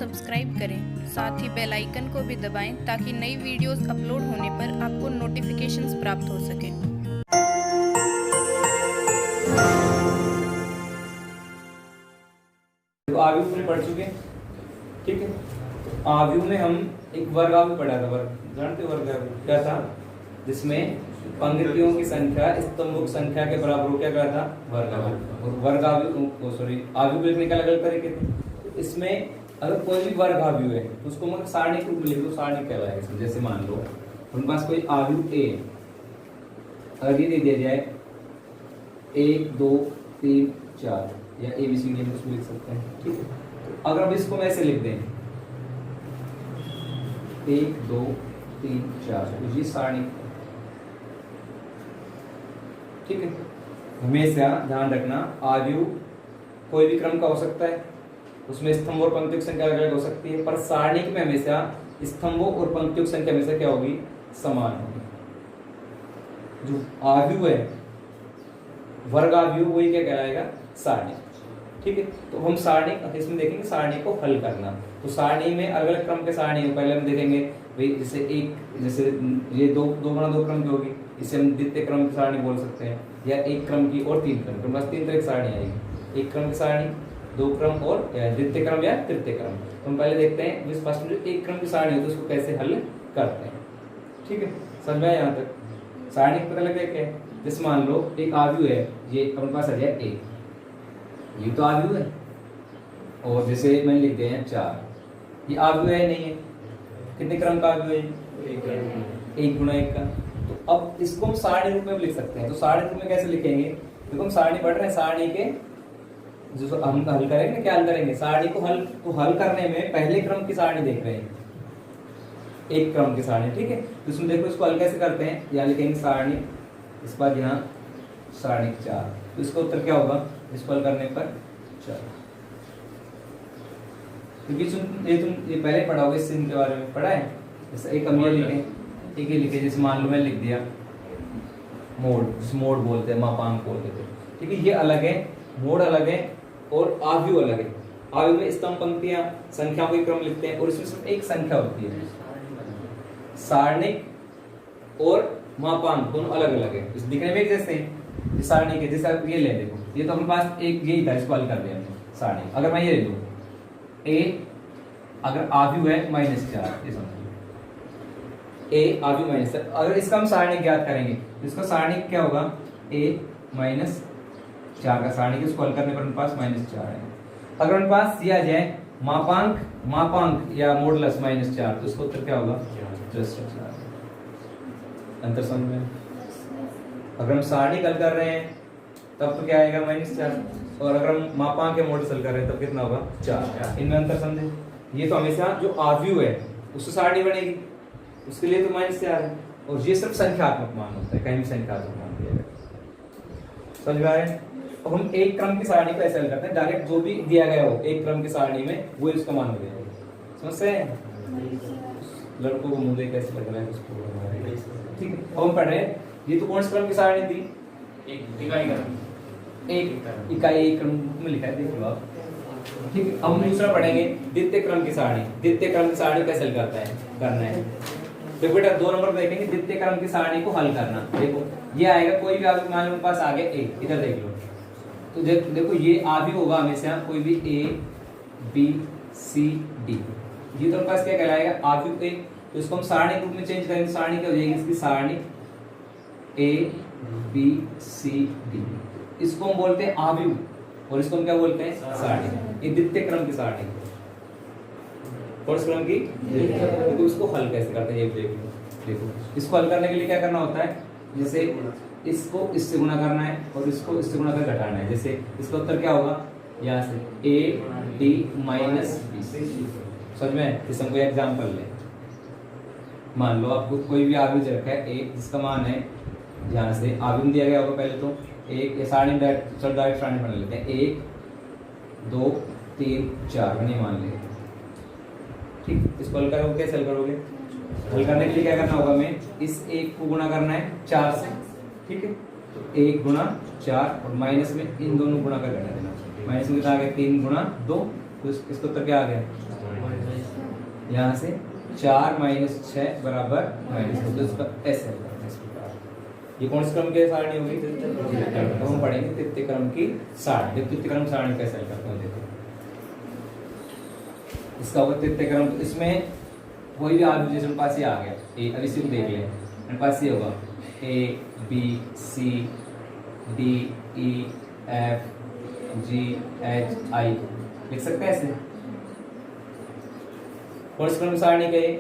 Subscribe करें, साथ ही bell icon को भी दबाएं ताकि नई वीडियोस अपलोड होने पर आपको नोटिफिकेशंस प्राप्त हो सके। तो आव्यूह में पढ़ चुके हैं, ठीक है। तो आव्यूह में हम एक वर्गाव्यूह पढ़ा था। जानते हो वर्गाव्यूह क्या था? जिसमें पंक्तियों की संख्या स्तंभों की संख्या के बराबर हो, क्या कहा था? वर्गाव्यूह। और वर्गाव्यूह आव्यूह लिखने के अलग अलग तरीके थे। इसमें अगर कोई भी वर्गाव्यूह है तो उसको मतलब सारणी के रूप में लिख दो, सारणी कहलाएगा इसमें। जैसे मान लो उनके पास कोई आव्यूह ए, अगर ये दे दिया जाए 1 2 3 4 या ABCD हम उसमें लिख सकते हैं, ठीक है। तो अगर हम इसको ऐसे लिख दें 1 2 3 4, तो ये सारणी, ठीक है। हमेशा ध्यान रखना आव्यूह कोई भी क्रम का हो सकता है, उसमें स्तंभ और पंक्तियों की संख्या अलग अलग हो सकती है, पर सारणी में हमेशा स्तंभों और पंक्तियों की संख्या हमेशा क्या होगी? समान होगी। जो आव्यूह है वर्गाव्यूह, वही क्या कहलाएगा? सारणी, ठीक है। तो हम सारणी इसमें देखेंगे सारणी को हल करना। तो सारणी में अलग अलग क्रम के सारणी हो। पहले हम देखेंगे भाई जैसे ये दो गुणा दो क्रम की होगी, इसे हम द्वितीय क्रम की सारणी बोल सकते हैं, या एक क्रम की और तीन क्रम की। बस तीन तरह की सारणी आएगी, एक क्रम की सारणी, दो क्रम और द्वितीय क्रम या तृतीय क्रम। तो हम पहले देखते हैं फर्स्ट में एक क्रम की सारणी होती है उसको कैसे हल करते हैं, ठीक है। समझ में आया यहाँ तक? सारणी का पता लग गया क्या है? जैसे मान लो एक आव्यूह है, ये अपने पास आ जाए ए, ये तो आव्यूह है। और जैसे मैंने लिख दिया है 4, ये आव्यूह है नहीं है? कितने क्रम का आव्यूह है? 1 गुणा 1 का। तो अब इसको हम सारणी रूप में भी लिख सकते हैं। तो सारणी रूप में कैसे लिखेंगे? देखो हम सारणी पढ़ रहे हैं, सारणी के जो हम हल करेंगे, क्या हल करेंगे? सारणी को हल करने में पहले क्रम की सारणी देख रहे हैं, एक क्रम की सारणी, ठीक है। तो इसमें देखो इसको हल कैसे करते हैं? यहाँ लिखेंगे सारणी, इस बार यहाँ सारणी 4, तो इसका उत्तर क्या होगा इसको हल करने पर? 4। क्योंकि तुम ये पहले पढ़ा होगा, इस चिन्ह के बारे में पढ़ा है। जैसे एक हम ये लिखें, एक ये लिखे, जैसे मान लो मैंने लिख दिया मोड बोलते हैं, मापांक बोलते थे, ठीक है। ये अलग है, मोड अलग है और आव्यूह अलग है। आव्यूह में स्तंभ पंक्तियां संख्याओं के क्रम लिखते हैं और इसमें सिर्फ एक संख्या होती है। सारणिक और मापांक दोनों अलग अलग है, इस दिखने में एक जैसे हैं। सारणी के जैसे आप ये ले देखो, ये तो हमारे पास एक यही था, इसको हल कर दिया हमने सारणी। अगर मैं ये ले लूं ए, अगर आव्यूह है -4, ये समझिए ए आव्यूह -4, अगर इसका हम सारणी ज्ञात करेंगे तो इसका सारणी क्या होगा? a -4 का सारणी के इसको हल करने पर हमारे पास -4 है। अगर हमारे पास ये आ जाए मापांक या मॉडुलस -4, तो इसका उत्तर क्या होगा? +4। अंतर समझ में? अगर हम सारणी हल कर रहे हैं तब तो क्या आएगा? -4, और अगर हम मापांक के मॉडुलस हल कर रहे हैं तब कितना होगा? 4। इनमें अंतर समझे? ये तो हमेशा जो आव्यूह है उससे सारणी बनेगी, उसके लिए तो -4 है, और ये सिर्फ संख्यात्मक मान होता है, कहीं भी संख्यात्मक मान दिया गया। समझ में आया? अब हम एक क्रम की सारणी को ऐसे हल करते हैं, डायरेक्ट जो भी दिया गया हो एक क्रम की सारणी में वो इसका मान हो जाएगा। समझते हैं? लड़कों को मुंह देख कैसे लग रहा है उसको, ठीक है। अब हम पढ़ रहे हैं, ये तो कौन सी क्रम की सारणी थी? एक इकाई एक क्रम में लिखा है, देख लो आप, ठीक है। हम दूसरा पढ़ेंगे द्वितीय क्रम की सारणी। द्वितीय क्रम की सारणी कैसे हल करना है? देखो बेटा 2 नंबर पे देखेंगे द्वितीय क्रम की सारणी को हल करना। देखो ये आएगा, कोई भी आव्यूह मान लो पास आगे ए, इधर देख लो, तो देखो ये आव्यूह होगा हमेशा कोई भी A B C D, ये तो पास क्या कहलाएगा? आव्यूह एक। तो इसको हम सारणी रूप में चेंज करेंगे, सारणी क्या हो जाएगी इसकी? सारणी A B C D, इसको हम बोलते हैं आव्यूह और इसको हम क्या बोलते हैं? सारणी। ये द्वितीय क्रम की सारणी, फर्स्ट क्रम की। तो इसको हल कैसे करते हैं ये देखो। इसको हल करने के लिए क्या करना होता है? जैसे इसको इससे गुणा करना है और इसको इससे गुणा कर घटाना है। जैसे इसका उत्तर क्या होगा? यहाँ से A D -B। समझ में? इस कोई एग्जाम्पल ले, मान लो आपको कोई भी आव्यूह रखा है A, जिसका मान है यहाँ से आव्यूह दिया गया होगा, पहले तो एक सारणी डायरेक्ट सारणी बना लेते हैं, 1 2 3 4 बने मान ले, ठीक। इसको हल करोगे, कैसे हल करोगे? हल करने के लिए क्या करना होगा? हमें इस 1 को गुणा करना है 4 से, ठीक है। तो 1 गुणा 4 और माइनस में इन दोनों गुणा कर घटा देना। माइनस में कितना आ गया? 3 गुणा 2, तो इसका उत्तर क्या आ गया? यहाँ से 4 माइनस 6 बराबर -2, तो इसका ऐसे हल करना है इस प्रकार। ये कौन से क्रम की सारणी होगी? तो हम पढ़ेंगे तृतीय क्रम की सारणी। देखो तृतीय क्रम सारणी कैसे हल करते हैं, देखो इसका होगा तृतीय क्रम। तो इसमें कोई भी आर्बिट्रेशन जैसे पास ही आ गया ए, अब इसी को देख लें। मेरे पास ये होगा A B C D E F G H I, लिख सकते हैं ऐसे। कौन से क्रम सारणी का ये?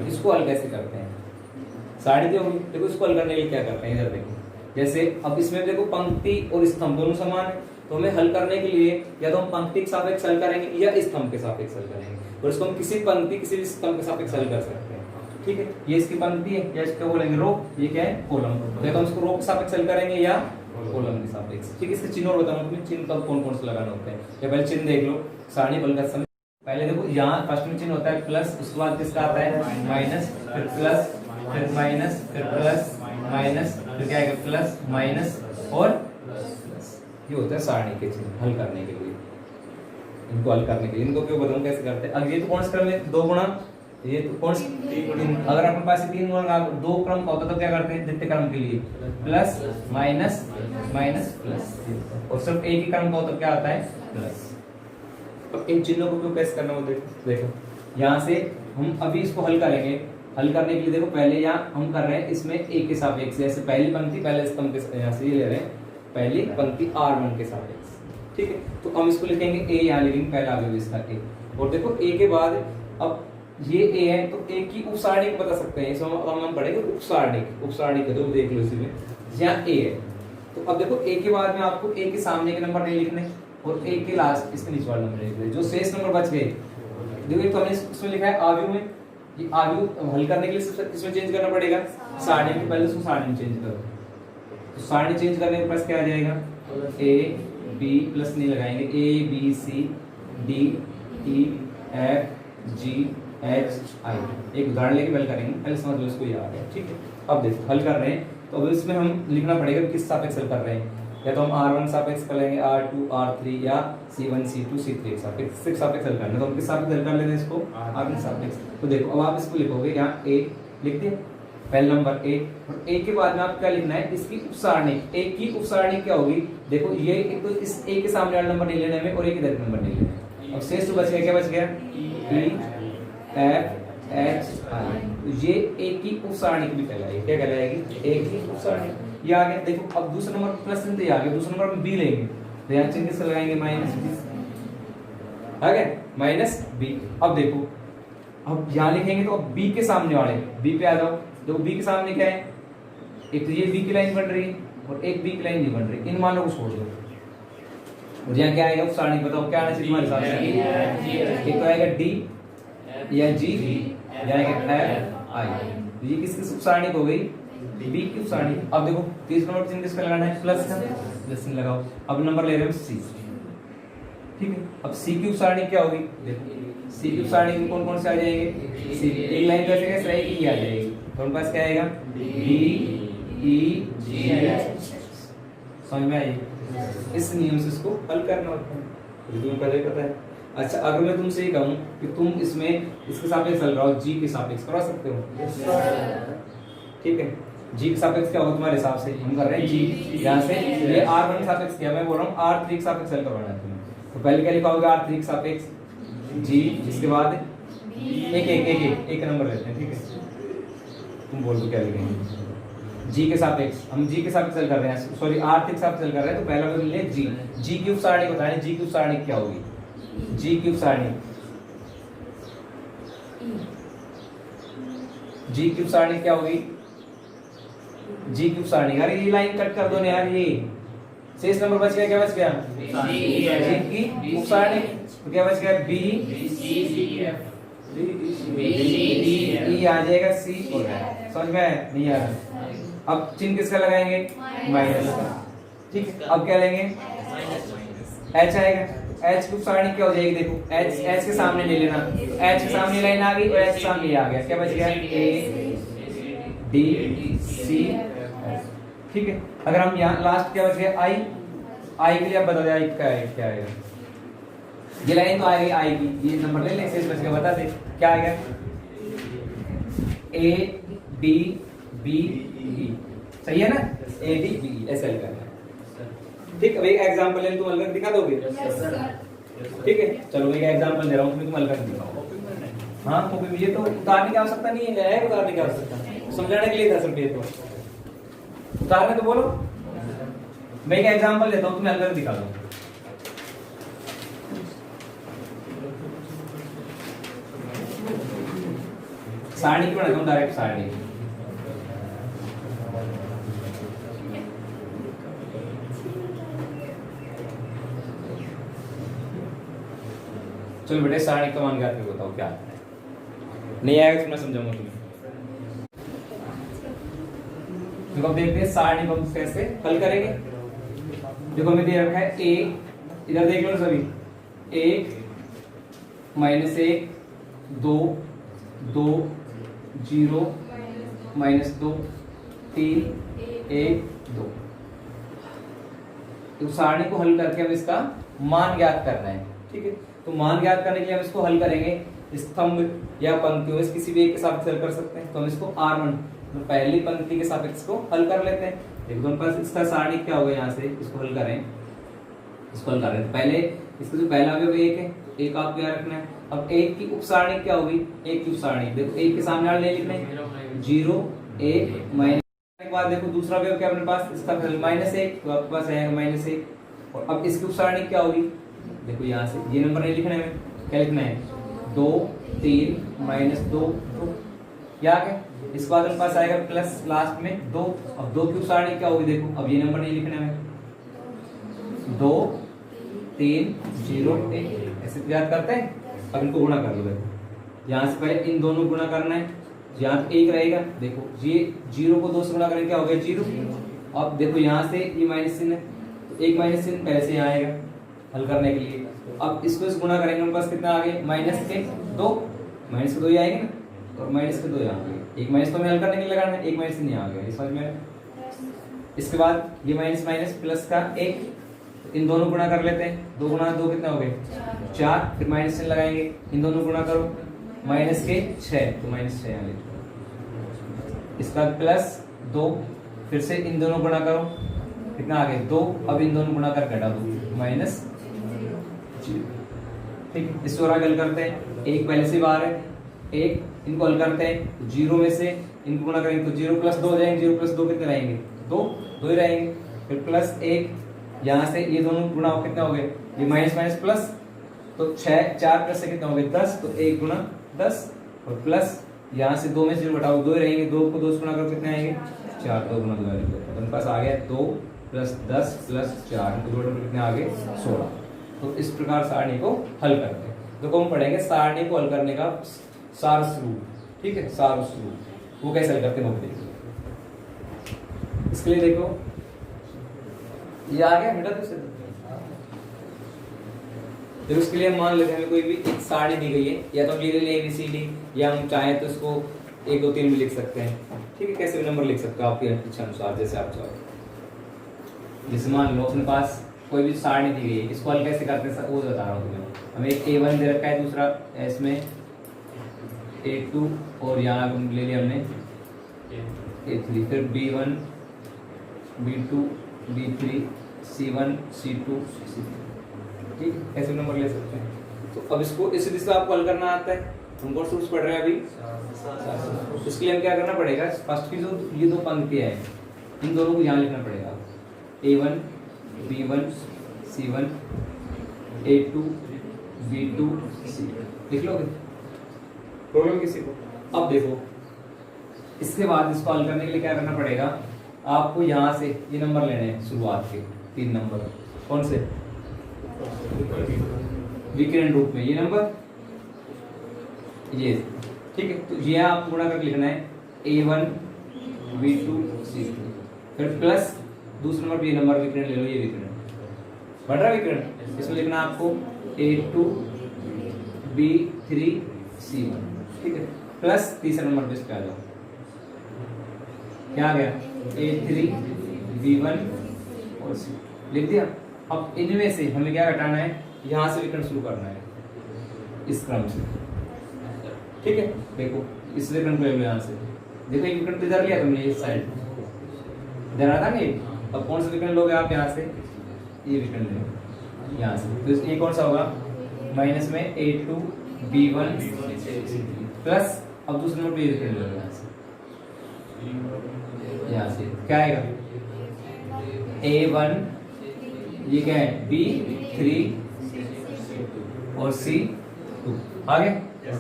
इसको हल कैसे करते हैं? सारणी तो होगी, देखो इसको हल करने के लिए क्या करते हैं इधर देखो। जैसे अब इसमें देखो पंक्ति और स्तंभ दोनों समान है, तो हमें हल करने के लिए या तो हम पंक्ति के सापेक्ष हल करेंगे या स्तंभ के सापेक्ष हल करेंगे, और इसको हम किसी पंक्ति किसी भी स्तंभ के सापेक्ष हल कर सकते हैं। ठीक है, ये इसकी पंक्ति है या इसको बोलेंगे रो, ये क्या है? कॉलम। तो या तो हम इसको रो के सापेक्ष हल करेंगे या कॉलम के सापेक्ष। ठीक है, इसके चिन्ह और बताऊं तुम्हें, चिन्ह कब कौन कौन से लगाने होते हैं। या पहले चिन्ह देख लो सारणी बल का समय। पहले देखो यहाँ फर्स्ट में चिन्ह होता है प्लस, उसके बाद किसका आता है? माइनस, फिर प्लस, फिर माइनस, फिर प्लस माइनस, फिर क्या आएगा? प्लस माइनस और ये होता है सारणी के चिन्ह हल करने के लिए। इनको हल करने के लिए इनको क्यों बताऊं कैसे करते हैं। अब ये तो कौन सा क्रम है? 2 गुणा, ये तो कौन सा? 3। अगर अपने पास 3 गुणा 2 क्रम का होता तो क्या करते हैं द्वितीय क्रम के लिए? प्लस माइनस माइनस प्लस, और सिर्फ एक ही क्रम का होता तो क्या आता है? प्लस। तो इन चिन्हों को क्यों कैसे करना होता है? देखो यहाँ से हम अभी इसको हल करेंगे। हल करने के लिए देखो पहले यहाँ हम कर रहे हैं इसमें ए के सापेक्ष, जैसे पहली पंक्ति पहले स्तंभ के यहाँ से ये ले रहे हैं, पहली पंक्ति R1 के सापेक्ष। ठीक है, तो हम इसको लिखेंगे ए, यहाँ लिखेंगे पहला अवयव इसका ए। और देखो ए के बाद अब ये ए है तो ए की उपसारणी को बता सकते हैं, इसमें हम पढ़ेंगे उपसारणी। उपसारणी के तो देख लो इसमें यहाँ ए है, तो अब देखो ए के बाद में आपको ए के सामने के नंबर नहीं लिखने और ए के लास्ट इसके नीचे वाले नंबर लिखने। जो शेष नंबर बच गए देखो, तो हमने इसमें लिखा है आव्यूह में, ये आव्यूह हल करने के लिए इसमें चेंज करना पड़ेगा सारणी में। पहले उसको सारणी में चेंज करो, तो सारणी चेंज करने के पास क्या आ जाएगा? ए बी, प्लस नहीं लगाएंगे, A B C D E F G H I. एक उदाहरण लेके हल करेंगे, पहले समझ लो इसको याद है। ठीक है, अब देखो हल कर रहे हैं तो अब इसमें हम लिखना पड़ेगा किस सापेक्ष हल कर रहे हैं। या तो हम R1 सापेक्ष कर लेंगे, R2 R3 या C1 C2 C3 सापेक्ष। सिर्फ सापेक्ष हल करना है तो हम किस सापेक्ष हल कर लेते हैं इसको? R1 सापेक्ष। तो देखो अब आप इसको लिखोगे यहाँ A लिख दिया पहला नंबर ए, और ए के बाद में आप क्या लिखना है? इसकी उपसारणी। ए की उपसारणी क्या होगी? देखो ये एक तो इस ए के सामने वाला नंबर नहीं लेना है और एक इधर का नंबर नहीं लेना है। अब शेष तो बच गया, क्या बच गया? E F H I. तो ये ए की उपसारणी भी कहलाएगी। क्या कहलाएगी? ए की उपसारणी। ये आ गया। देखो अब दूसरा नंबर प्लस चिन्ह तो आ गया, दूसरा नंबर में बी लेंगे तो यहाँ चिन्ह किसका लगाएंगे? माइनस बी आ गया, माइनस बी। अब देखो अब यहाँ लिखेंगे तो अब बी के सामने वाले बी पे आ जाओ। देखो बी के सामने क्या है? एक तो ये बी की लाइन बन रही है और एक बी की लाइन नहीं बन रही, इन मानों को छोड़ दो। और यहाँ क्या आएगा? उपसारणी बताओ क्या आना चाहिए तुम्हारे हिसाब से? एक तो आएगा डी या जी या आएगा एफ आई। ये किसकी उपसारणी हो गई? बी की उपसारणी। अब देखो तीसरा नंबर चिन्ह किसका लगाना है? प्लस का, प्लस चिन्ह लगाओ। अब नंबर ले रहे हो सी। ठीक है, अब सी की उपसारणी क्या होगी? देखो सी की उपसारणी में कौन कौन से आ जाएंगे? सी एक लाइन कैसे कैसे रहेगी? ई आ जाएगी। तो उनके पास क्या आएगा? डी ई जी एच। समझ में आई? इस नियम से इसको हल करना होता है, तुम्हें पहले पता है। अच्छा अगर मैं तुमसे ये कहूं कि तुम इसमें इसके सापेक्ष हल कराओ, जी के सापेक्ष करा सकते हो? ठीक है, जी के सापेक्ष क्या होगा तुम्हारे हिसाब से? हम कर रहे हैं जी, यहाँ से ये R1 के सापेक्ष किया, मैं बोल रहा हूँ R3 के सापेक्ष हल करवाना है तुम्हें। तो पहले क्या लिखा होगा? R3 के सापेक्ष जी, इसके बाद एक नंबर लेते हैं। ठीक है, तुम बोल दो क्या लिखेंगे? जी के सापेक्ष, हम जी के सापेक्ष हल कर रहे हैं, सॉरी R3 के सापेक्ष हल कर रहे हैं। तो पहला हम ले जी। जी की उपसारणी बताएं, जी की उपसारणी क्या होगी? जी की उपसारणी, जी की उपसारणी क्या होगी? जी की उपसारणी, अरे ये लाइन कट कर दो ना यार। ये शेष नंबर बच गया, क्या बच गया? जी की उपसारणी। तो क्या बच गया? बी सी एफ, ई आ जाएगा, सी हो गया। समझ में नहीं आ रहा? अब चिन्ह किसका लगाएंगे? माइनस का। ठीक है, अब क्या लेंगे? एच आएगा। एच की उपसारणी क्या हो जाएगी? देखो एच के सामने ले लेना, एच के सामने लाइन आ गई और एच के सामने आ गया। क्या बच गया? A D C. ठीक है, अगर हम यहाँ लास्ट क्या बच गया? आई। आई के लिए अब बता दें क्या आएगा? ये लाइन तो आएगी, ये नंबर ले ले, शेष बच गया, बता दे क्या आएगा, ए डी बी ई, सही है ना, ए डी बी ई ऐसे हल करना है। ठीक, अब एक एग्जांपल ले, तुम हल कर दिखा दोगे? ठीक है, चलो मैं एक एग्जांपल दे रहा हूँ, तुम हल कर दिखाओ। हाँ, तो ये तो उतारने की आवश्यकता नहीं है, उतारने की आवश्यकता समझाने के लिए था सिर्फ, ये तो उतारने तो बोलो। मैं एक एग्जांपल लेता हूँ, तुम्हें हल कर दिखा दो। सारणी क्यों बनाता हूँ, डायरेक्ट सारणी। चलो बेटे, सारणी का मान ज्ञात करके बताओ क्या आता है। नहीं आएगा तो मैं समझाऊंगा तुम्हें। देखो अब देखते हैं सारणी को हम कैसे हल करेंगे। देखो हमें दे रखा है ए, इधर देख लो सभी, 1 -1 2 2 0 -2 3 1 2। तो सारणी को हल करके हम इसका मान ज्ञात करना है। ठीक है, तो मान ज्ञात करने के लिए हम इसको हल करेंगे स्तंभ या पंक्तियों में किसी भी एक के सापेक्ष हल कर सकते हैं। तो हम इसको R1 तो पहली पंक्ति के सापेक्ष को हल कर लेते हैं। देखो हमारे पास इसका सारणी क्या होगा, यहाँ से इसको हल करें, इसको हल कर रहे हैं। पहले इसका जो पहला अवयव 1 है, एक आपको याद रखना है। अब 1 की उप सारणी क्या होगी, 1 की उप सारणी, देखो 1 के सामने वाले लिखना है 0 1 माइनस के बाद देखो दूसरा अवयव क्या अपने पास, इसका -1 तो आपके पास आएगा -1। और अब इसकी उप सारणी क्या होगी, देखो यहाँ से ये नंबर नहीं लिखना है, क्या लिखना है 2 3 -2 2, क्या है। इसके बाद अपने पास आएगा प्लस लास्ट में 2। अब 2 की उप सारणी क्या होगी, देखो अब ये नंबर नहीं लिखना है, 2 3 0 1 ऐसे याद करते हैं। अब इनको गुणा कर लो, देखो यहाँ से पहले इन दोनों गुणा करना है, यहाँ 1 रहेगा, देखो ये 0 को 2 से गुणा करेंगे क्या हो गया 0। अब देखो यहाँ से ये माइनस चिन्ह है, तो एक माइनस चिन्ह पहले से यहाँ आएगा हल करने के लिए। अब इसको इस गुणा करेंगे, हमारे पास कितना आ गया -2 माइनस के 2 ही आएंगे ना, और माइनस के 2 यहाँ आ गए। एक माइनस तो हमें हल करने के लिए लगाना है, एक माइनस चिन्ह यहाँ आ गया, इस समझ में। इसके बाद ये माइनस माइनस प्लस का 1, इन दोनों गुणा कर लेते हैं, 2 गुणा 2 कितना हो गए 4, फिर माइनस चिन्ह लगाएंगे, इन दोनों गुणा करो माइनस के 6, तो -6 यहाँ लिखो। इसका प्लस 2, फिर से इन दोनों गुणा करो, कितना आ गए 2, अब इन दोनों गुणा करके हटा दो -0। ठीक है, इसको आगे हल करते हैं, 1 पहले से बाहर है, 1 इनको हल करते हैं, 0 में से इनको गुणा करेंगे तो 0 + 2 हो जाएंगे, 0 + 2 कितने रहेंगे 2 ही रहेंगे, फिर +1 यहाँ से ये दोनों गुणा हो कितना हो गए, ये माइनस माइनस प्लस, तो 6 4 प्लस से कितना हो गए 10, तो 1 गुणा 10, और प्लस यहाँ से 2 में से 0 घटाओ 2 ही रहेंगे, 2 को 2 से गुणा करो कितने आएंगे 4, 2 गुणा 2 आएंगे, तो हमारे पास आ गया 2 + 10 + 4 कितने आ गए 16। तो इस प्रकार सारणी को हल करते हैं। देखो हम पढ़ेंगे सारणी को हल करने का सार स्वरूप। ठीक है, सार स्वरूप वो कैसे हल करते हैं वो देखो। इसके लिए देखो ये आ गया बेटा, तो उसके लिए हम मान लेते हैं कोई भी एक सारणी दी गई है, या तो हम ले लें ABCD, या हम चाहें तो इसको 1 2 3 में लिख सकते हैं। ठीक है, कैसे भी नंबर लिख सकते हो आपकी इच्छा अनुसार, जैसे आप चाहो। जैसे मान लो अपने पास कोई भी सारणी दी गई है, इसको हल कैसे करते हैं वो बता रहा हूँ तुम्हें। हमें एक A1 दे रखा है, दूसरा इसमें A2, और यहाँ ले लिया हमने A3, फिर B1 B2 B3 C1 C2 C3। ठीक है, ऐसे नंबर ले सकते हैं। तो अब इसको इस दिशा आपको हल करना आता है, हम कौन सा पढ़ रहे हैं अभी। इसके लिए हम क्या करना पड़ेगा, फर्स्ट की जो ये 2 पंक्तियां हैं, इन दोनों को यहाँ लिखना पड़ेगा, A1 B1 C1 A2 B2 C। लिख लोगे, प्रॉब्लम किसी को। अब देखो इसके बाद इसको हल करने के लिए क्या करना पड़ेगा, आपको यहाँ से ये नंबर लेने हैं शुरुआत के 3 नंबर, कौन से विकर्ण रूप में ये नंबर ये। ठीक है, तो ये आपको गुणा करके लिखना है A1 B2 C3, फिर प्लस दूसरा नंबर ये नंबर विकर्ण ले लो, ये विकर्ण बढ़ रहा है विकर्ण, इसमें लिखना आपको A2 B3 C1। ठीक है, प्लस तीसरा नंबर पे इसके आ जाओ, क्या आ गया A3 B1 और C लिख दिया। अब इनमें से हमें क्या घटाना है, यहाँ से विकर्ण शुरू करना है इस क्रम से, ठीक है। देखो इस विकर्ण को ले लो यहाँ से, देखो ये विकर्ण तो इधर लिया तुमने इस साइड, इधर आता नहीं। अब कौन सा विकर्ण लोगे आप यहाँ से, ये विकर्ण ले लो यहाँ से, तो ये कौन सा होगा, माइनस में a2b1 प्लस, अब दूसरे नंबर पे ये विकर्ण ले लो यहाँ से क्या आएगा, a1 ये क्या है b3 और c2 आगे,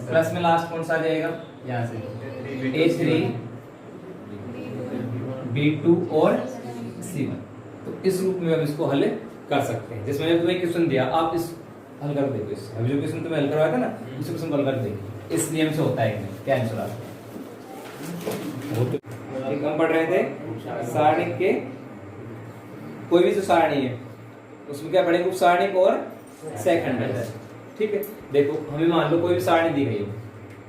प्लस में लास्ट कौन सा आ जाएगा यहाँ से a3 b2 और c1। तो इस रूप में हम इसको हल कर सकते हैं। जिसमें मैंने तुम्हें क्वेश्चन दिया, आप इस हल कर देखो, इस अभी जो क्वेश्चन तुम्हें हल करवाया था ना, उस क्वेश्चन को हल कर देखिए, इस नियम से होता है कि नहीं, क्या आंसर आता है। हम पढ़ रहे थे सारणिक के, कोई भी जो सारणी है उसमें क्या पढ़ेंगे, उपसारणिक और सैखंडज, ठीक है। देखो हमें मान लो कोई भी सारणी दी गई हो,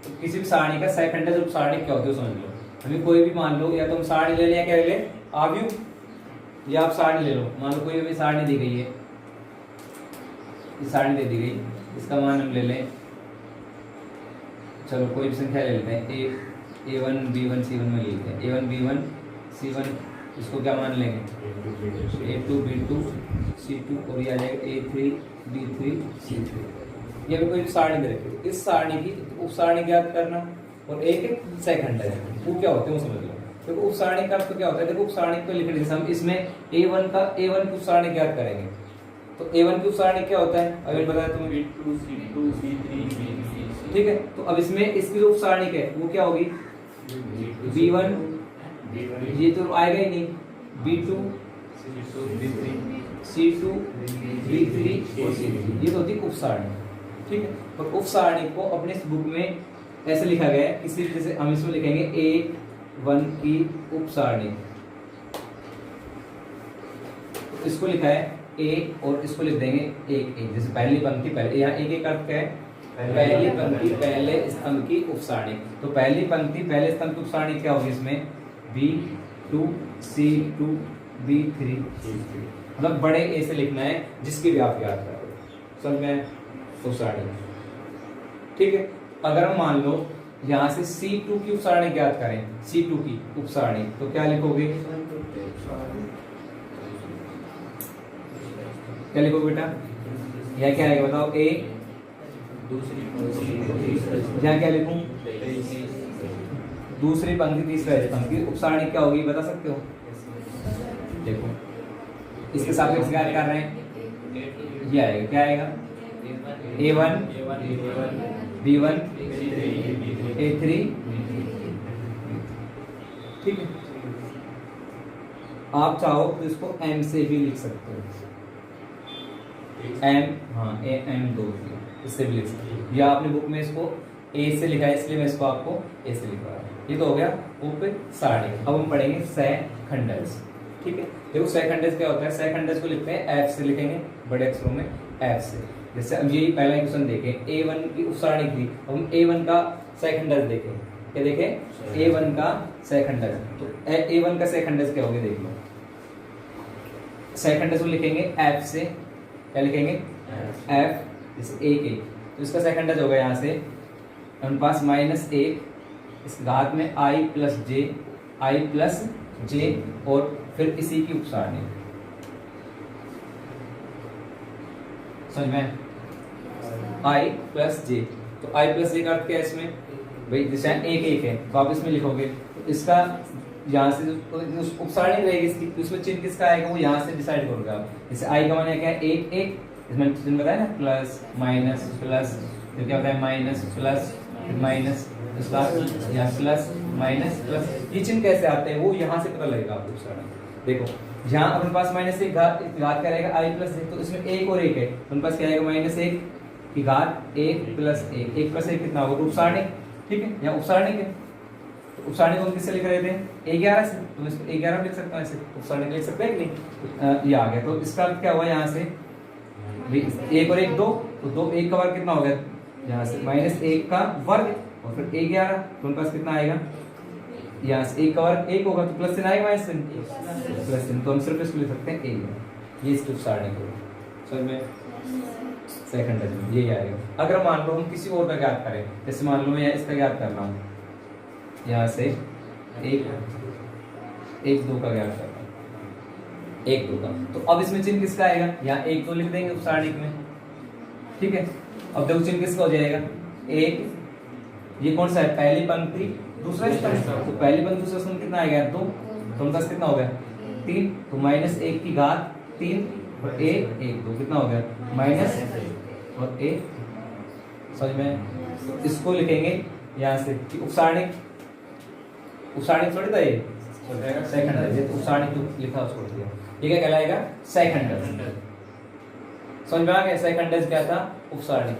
तो किसी भी सारणी का सैखंडज और उपसारणिक क्या होते है समझ लो। हमें कोई भी मान लो, या तो हम सारणी ले लें या क्या ले लें, आव्यूह, या आप सारणी ले लो। मान लो कोई भी सारणी दी गई है, सारणी दे दी गई, इसका मान हम ले लें, चलो कोई भी संख्या ले लेते हैं, a1 b1 c1 में लेते हैं, a1 b1 c1, इसको क्या मान लेंगे, a2 b2 c2 और ये आ जाएगा a3 b3 c3। ये भी कोई सारणी दे रखी है, इस सारणी की उपसारणी ज्ञात करना और एक सैखंडज है, वो क्या होते हैं वो समझ लो। देखो उपसारणी का अर्थ क्या होता है, देखो उपसारणी को लिखने से हम इसमें a1 की उपसारणी ज्ञात करेंगे, तो a1 की उपसारणी क्या होता है, अभी बताया तुम्हें, b2 c2 c3 b3, ठीक है। तो अब इसमें इसकी जो उपसारणी है वो क्या होगी, b1 ये तो आएगा ही नहीं, b2 c2 b3 और c3, ये तो होती उपसारणी, ठीक है। और उपसारणी को अपने इस बुक में ऐसे लिखा गया है, किसी जैसे हम इसमें लिखेंगे a1 की उपसारणी, इसको लिखा है a और इसको लिख देंगे एक एक, जैसे पहली पंक्ति पहले, यहाँ एक एक अर्थ क्या है, पहली पंक्ति पहले स्तंभ की उपसारणी। तो पहली पंक्ति पहले स्तंभ की उपसारणी क्या होगी इसमें, b2 c2 b3 मतलब बड़े ए से लिखना है, जिसकी भी आप याद करो, सब में उपसारणी, ठीक है। अगर हम मान लो यहाँ से c2 की उपसारणी ज्ञात करें, c2 की उपसारणी, तो क्या लिखोगे, क्या लिखोगे बेटा, यह क्या आएगा बताओ, a, यहाँ क्या लिखूं, दूसरी पंक्ति तीसरा स्तंभ की उपसारणी क्या होगी बता सकते हो, देखो इसके सापेक्ष ज्ञात कर रहे हैं, ये आएगा क्या आएगा, a1 b1 a3, ठीक है। आप चाहो तो इसको m से भी लिख सकते हो, m, हाँ m2 इससे भी लिख सकते हो, या आपने बुक में इसको a से लिखा है इसलिए मैं इसको आपको a से लिखवा रहा हूँ। ये तो हो गया उपसारणी। अब हम पढ़ेंगे सैखंडज, ठीक है। देखो सैखंडज क्या होता है, सैखंडज को लिखते हैं f से, लिखेंगे बड़े अक्षरों में f से। जैसे अब यही पहला क्वेश्चन देखें, a1 की उपसारणी थी, हम a1 का सैखंडज देखें, क्या देखें, a1 का सैखंडज, तो a1 का सैखंडज क्या होगा देख लो, सैखंडज को लिखेंगे f से, क्या लिखेंगे f, जैसे एक एक, तो इसका सैखंडज होगा यहाँ से हमारे पास -1, इस घात में i प्लस j और फिर इसी की उपसारणी, समझ में, i प्लस j, तो i प्लस j का अर्थ क्या है इसमें भाई, जैसे एक एक है तो आप इसमें लिखोगे, तो इसका यहाँ से जो उपसारणी रहेगी इसकी, तो इसमें चिन्ह किसका आएगा वो यहाँ से डिसाइड करोगे आप। जैसे i का मान क्या है, एक एक, इसमें चिन्ह बताया ना, प्लस माइनस प्लस, फिर क्या होता है माइनस प्लस माइनस, इसका यहाँ प्लस माइनस प्लस, ये चिन्ह कैसे आते हैं वो यहाँ से पता लगेगा आपको सारा। देखो यहाँ अपने पास -1 घात क्या रहेगा, i प्लस j, तो इसमें एक और एक है, अपने पास क्या आएगा -1 की घात 1 प्लस 1, 1 प्लस 1 कितना होगा, उपसारणी, ठीक है। यहाँ उपसारणी है, तो उपसारणी को हम किससे लिख रहे थे, 11 से, तो इसको 11 लिख सकते हैं, ऐसे उपसारणी लिख सकते हैं कि नहीं, ये आ गया। तो इसका अर्थ क्या हुआ, यहाँ से 1 और 1 2, तो 2 1 का वर्ग कितना हो गया, यहाँ से -1 का वर्ग और फिर 11, तो उनके पास कितना आएगा, यहाँ से 1 का वर्ग 1 होगा, तो प्लस चिन्ह आएगा, माइनस चिन्ह, प्लस चिन्ह, तो हम सिर्फ इसको लिख सकते हैं 1, ये इसकी उपसारणी को समझ में। सेकंड टच ये आएगा। अगर मान लो हम किसी और का ज्ञात करें, जैसे मान लो मैं इसका ज्ञात कर रहा हूँ, यहाँ से एक दो का ज्ञात कर रहा हूँ, एक दो का, तो अब इसमें चिन्ह किसका आएगा, यहाँ एक दो लिख देंगे उपसारणिक में, ठीक है। अब देखो चिन्ह किसका हो जाएगा, एक, ये कौन सा है, पहली पंक्ति दूसरा स्तंभ, तो पहली पंक्ति दूसरा स्तंभ कितना आएगा, दो, तो उनका कितना हो गया, तीन, तो माइनस एक की घात तीन, ए एक दो कितना हो गया, माइनस और ए, समझ में। तो इसको लिखेंगे यहाँ से कि उपसारणिक, उपसारणिक थोड़ी था ये, सेकंड है, तो उपसारणिक तो लिखा उसको दिया, ये क्या कहलाएगा, सेकंड। समझ में आ गया, सेकंड क्या था, उपसारणिक,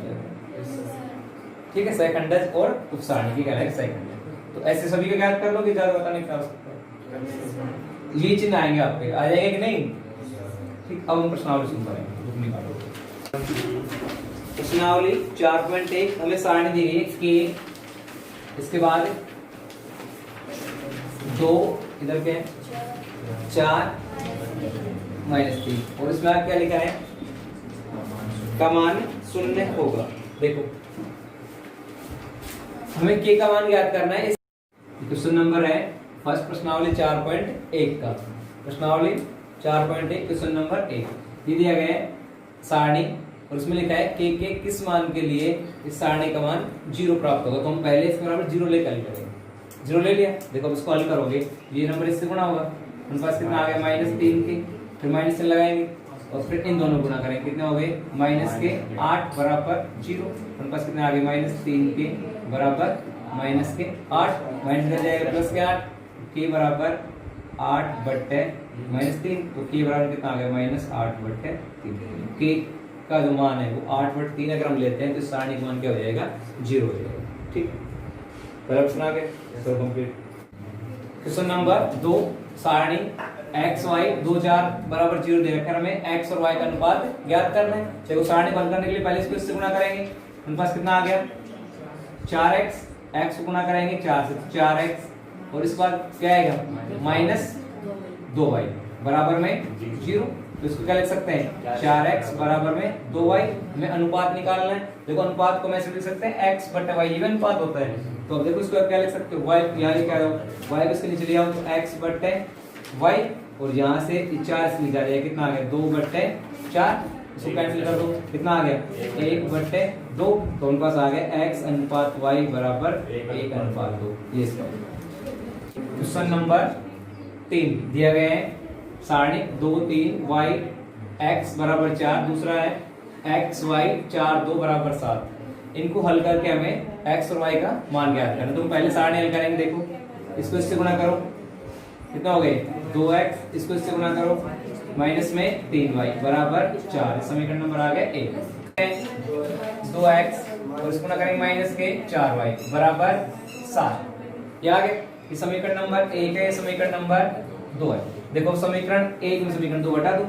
ठीक है, सेकंडज और उपसारणिक की कहलाएगा सेकंड। तो ऐसे सभी का ज्ञात कर लो कि ज्यादा बताने क्या हो सकता है, ये चिन्ह आएंगे आपके, आ जाएंगे कि नहीं, ठीक। अब हम प्रश्नावली शुरू करेंगे। प्रश्नावली 4.1 हमें सारणी दी गई है के, इसके बाद 2 इधर के 4 -3 और इसमें क्या लिखा है, का मान 0 होगा। देखो हमें के का मान ज्ञात करना है, क्वेश्चन नंबर है फर्स्ट प्रश्नावली 4.1 का, प्रश्नावली 4.1 क्वेश्चन नंबर 1 ये दिया गया है सारणी, और उसमें लिखा है के किस मान के लिए इस सारणी का मान 0 प्राप्त होगा, तो हम पहले इसके बराबर 0 लेकर हल करेंगे। 0 ले लिया, देखो अब इसको हल करोगे, ये नंबर इससे गुणा होगा, उनके पास कितना आ गया, -3 के, फिर माइनस से लगाएंगे और फिर इन दोनों गुणा करेंगे, कितने हो गए, माइनस के 8 बराबर 0, उनके पास कितना आ गया, -3 के बराबर माइनस के 8, माइनस कर जाएगा प्लस के 8, के बराबर 8/-3, तो के बराबर कितना आ गया, -8/3। के का जो मान है वो 8/3 अगर हम लेते हैं तो सारणी का मान क्या हो जाएगा, 0 हो जाएगा, ठीक। पहला प्रश्न आ गया, सो कंप्लीट। क्वेश्चन नंबर 2 सारणी x y 2 4 बराबर 0 दे रखा है, हमें x और y का अनुपात ज्ञात करना है। देखो सारणी बंद करने के लिए पहले इसको इससे गुणा करेंगे, उनके पास कितना आ गया, 4x, x को गुणा करेंगे 4 से, 4x और इस बार क्या आएगा, -2y बराबर में 0, तो इसको क्या लिख सकते हैं, 4x बराबर में 2y, हमें अनुपात निकालना है। देखो अनुपात को मैं ऐसे लिख सकते हैं x/y, ये अनुपात होता है, तो अब देखो इसको क्या लिख सकते हो, y यहाँ लिखा है, y को इसके नीचे ले आओ तो x/y, और यहाँ से 4 से नीचे आ जाएगा, कितना आ गया, 2/4, इसको कैंसिल कर दो, कितना आ गया, 1/2, तो उनके पास आ गया x/y बराबर 1/2, ये इसका। क्वेश्चन नंबर 3 दिया गया है सारणी 2 3 y x बराबर 4, दूसरा है x y 4 2 बराबर 7। इनको हल करके हमें x और y का मान ज्ञात करना है। तुम पहले सारणी हल करेंगे, देखो इसको इससे गुणा करो, कितना हो गए, 2x, इसको इससे गुणा करो, माइनस में 3y बराबर 4, समीकरण नंबर आ गया 1। 2x और इसको गुणा करेंगे माइनस के 4y बराबर 7, ये आ गए। ये समीकरण नंबर 1 है, समीकरण नंबर 2 है। देखो समीकरण 1 में समीकरण 2 हटा दो,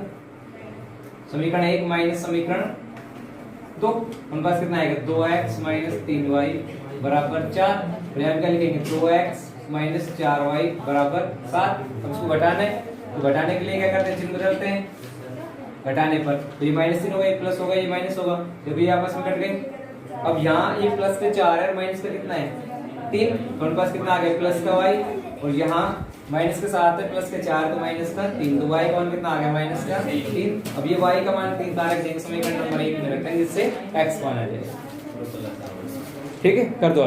समीकरण 1 माइनस समीकरण 2, उनके पास कितना आएगा, 2x माइनस 3y बराबर 4, और यहाँ क्या लिखेंगे, 2x माइनस 4y बराबर 7। अब इसको घटाना है, तो घटाने के लिए क्या करते हैं, चिन्ह बदलते हैं, घटाने पर तो ये -3 होगा, ये प्लस होगा, ये माइनस होगा, जब ये आपस में कट गए। अब यहाँ ये प्लस के 4 है, माइनस का कितना है 3, तो उनके पास कितना आ गया, प्लस का y, और यहाँ माइनस के 7 है, प्लस के 4 तो माइनस का 3, तो y का मान कितना आ गया, माइनस का 3। अब ये y का मान 3 तारक देंगे, समीकरण नंबर 1 में रखेंगे, जिससे x मान आ जाएगा, ठीक है, कर दो।